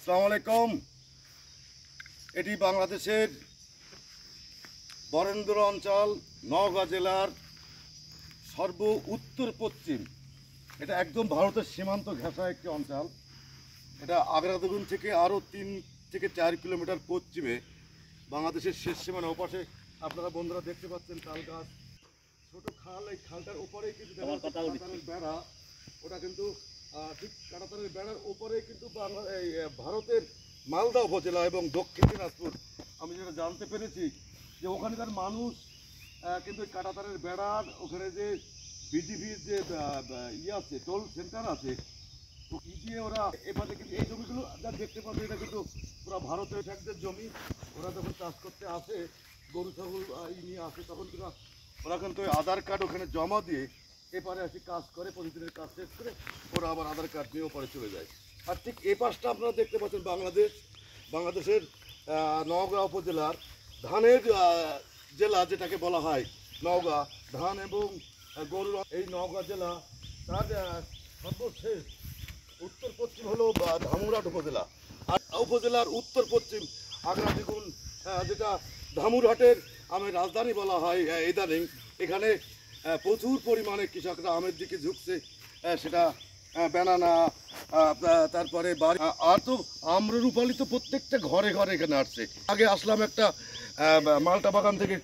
আসসালামু আলাইকুম। এটি বাংলাদেশের বরেন্দ্র অঞ্চল নওগাঁ জেলার সর্ব উত্তর পশ্চিম, এটা একদম ভারতের সীমান্ত ঘেঁষা একটি অঞ্চল। এটা আগ্রাদুগুন থেকে আরও 3 থেকে 4 কিলোমিটার পশ্চিমে বাংলাদেশের শেষ সীমানা। ওপাশে আপনারা বন্ধুরা দেখতে পাচ্ছেন তাল গাছ, ছোট খাল। এই খালটার ওপরেই কিন্তু কাঁটাতারের বেড়া, ওটা কিন্তু ঠিক কাঁটাতারের বেড়ার ওপরেই কিন্তু ভারতের মালদা উপজেলা এবং দক্ষিণ দিনাজপুর। আমি যেটা জানতে পেরেছি যে ওখানকার মানুষ কিন্তু কাঁটাতারের বেড়ার ওখানে যে বিজিবির যে আছে, টোল সেন্টার আছে, তো দিয়ে ওরা এবারে কিন্তু এই জমিগুলো যা দেখতে পাবে এটা কিন্তু পুরো ভারতের ট্যাক্সের জমি। ওরা যখন চাষ করতে আসে, গরু ছাগল নিয়ে আসে, তখন কিন্তু ওরা কিন্তু আধার কার্ড ওখানে জমা দিয়ে এপারে আসি কাজ করে, প্রতিদিনের কাজ শেষ করে ওরা আবার আধার কার্ড নিয়ে ওপারে চলে যায়। আর ঠিক এ পাশটা আপনারা দেখতে পাচ্ছেন বাংলাদেশের নওগাঁ উপজেলার ধানের জেলা, যেটাকে বলা হয় নওগাঁ ধান এবং গরুর। এই নওগাঁ জেলা তার সর্বশেষ উত্তর পশ্চিম হলো ধামুরহাট উপজেলা। আর উপজেলার উত্তর পশ্চিম আগ্রাদুগুন, যেটা ধামুরহাটের আমের রাজধানী বলা হয় ইদানিং। এখানে প্রচুর পরিমাণে কৃষকরা আমের দিকে ঝুঁকছে, সেটা ব্যানানা, তারপরে বাড়ি। আর তো আম্ররুপালি তো প্রত্যেকটা ঘরে ঘরে এখানে আসছে। আগে আসলাম একটা মালটা বাগান থেকে।